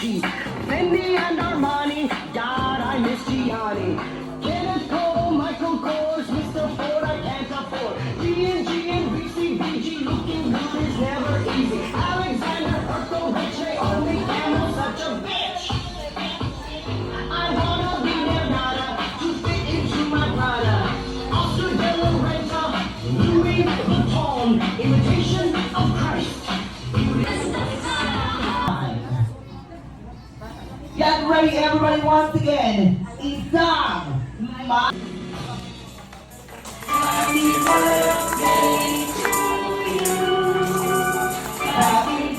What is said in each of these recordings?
Gucci, Fendi and Armani. God, I miss Gianni. Kenneth Cole, Michael Kors, Mr. Ford, I can't afford. G&G and BCBG, looking good is never easy. Alexander Herkovic, only camel, such a bitch. I wanna be Leonardo to fit into my Prada. Oscar de la Renta, Louis Vuitton, imitation of Christ. Get ready, everybody, once again. Isang Ma. Happy birthday to you. Happy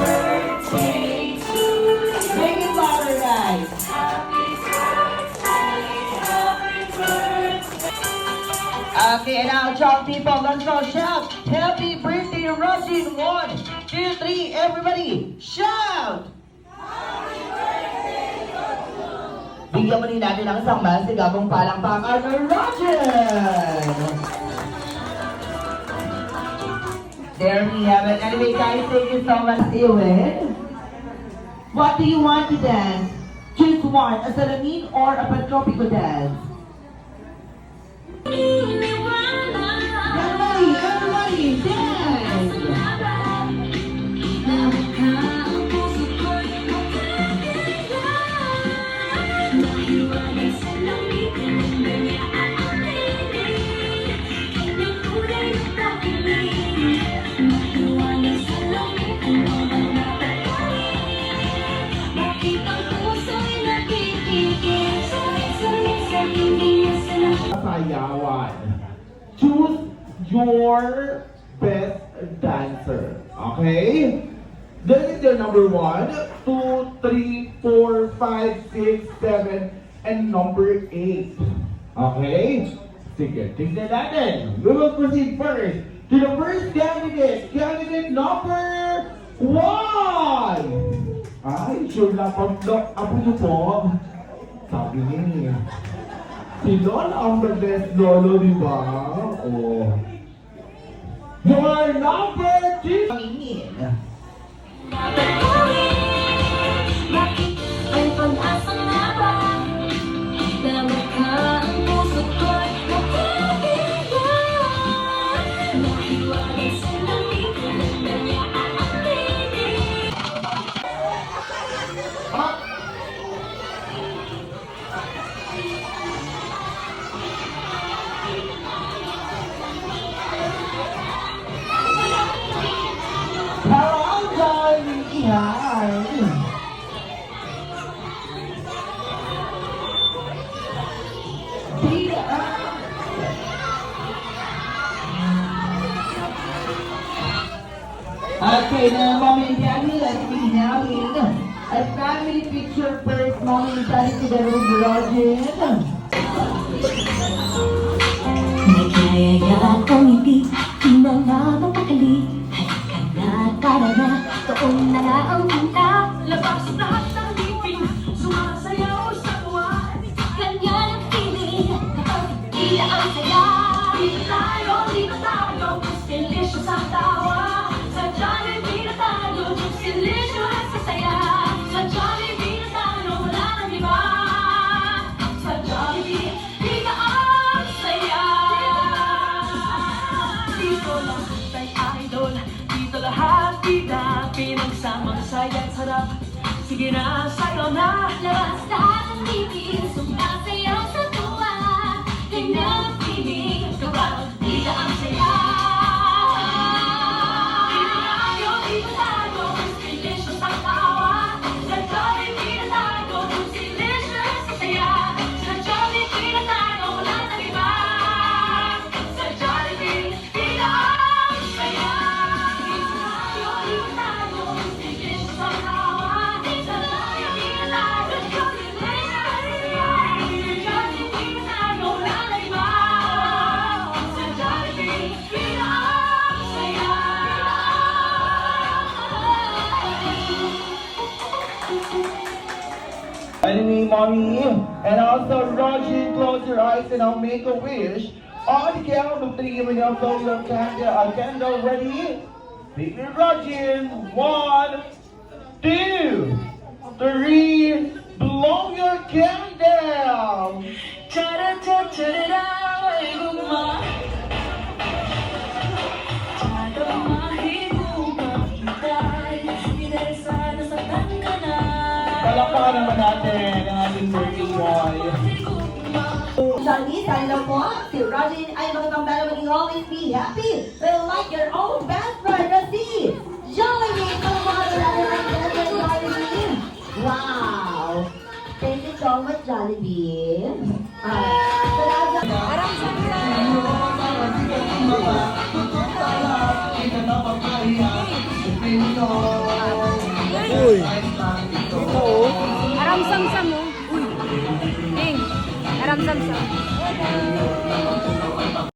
birthday to you. Make it louder, guys. Happy birthday. Okay, now, chop people, let's go shout. Happy birthday, Rosin. 1, 2, 3, everybody, shout! Bigyan mo rin natin ng isang masigabong palakpakan, Roger! There we have it. Anyway, guys, thank you so much, Ewan. What do you want to dance? Choose one, a salamin or a pantropico dance. Everybody, dance! Sayawan. Choose your best dancer. Okay? This is your number 1, 2, 3, 4, 5, 6, 7, and number 8. Okay? Sige, tignan natin. We will proceed first to the first candidate. Candidate number 1. Ay, sure na pag ako nyo po. Sabi niya. Si Lola ang the best lolo, di ba? Oh. Your number 2. Bakit ang pag-asa nga ba? Dami ka ang puso ko'y makikiyan. Nahiwalay sa lamig, kanya ang tinig. Parang galing iyan. Okay, now, Mommy and Daddy, let's be having a family picture first. Mommy and Daddy to the room, Roger. Nagyayaya kung hindi na nga mapakali. Halika na, tara na, doon na nga ang punta. Labas lahat ng ngipin, sumasayaw sa tuwa. Kanya ng piling, kapag hindi ang saya. Dito tayo, delicious ang tawa. Sa Jollibee na tayo, delicious sa saya. Sa Jollibee na tayo, wala nang iba. Sa Jollibee, dito ang saya. Dito lang tayo idol, dito lahat bida. Pinagsamang saya't sarap, sige na, sayo na. Labas lahat ng ngipin, sumasayaw sa tuwa. Kanya ang piling, kapag dito ang saya. Dito tayo, delicious ang tawa. Sa Jollibee na tayo, delicious sa saya. Sa Jollibee na tayo, wala nang iba. Sa Jollibee, dito ang saya. Dito tayo, delicious ang tawa. Sa Jollibee na tayo, delicious sa saya. Sa Jollibee na tayo, wala nang iba. Sa Jollibee, dito ang saya. Anyway, Mommy, and also Roger, close your eyes and I'll make a wish. On the count of 3, when you blow your candle ready? Baby Roger, 1, 2, 3, blow your candle! Ta-da-ta-ta-da-da, ay guma. Tatamahin mo pagkitay, pinagsa na sa tangkana. Palakpakan naman natin ang ating birthday boy. Shani, dahil lang po, si Rajin ay magkakambala maging always be happy. Well, like your own best friend na si Jollibee. Ito ang mga talaga ng best friend Jollibee. Wow! Thank you so much, Jollibee. Salamat. Aram sam sam oh. Uy. Eng. Aram sam sam.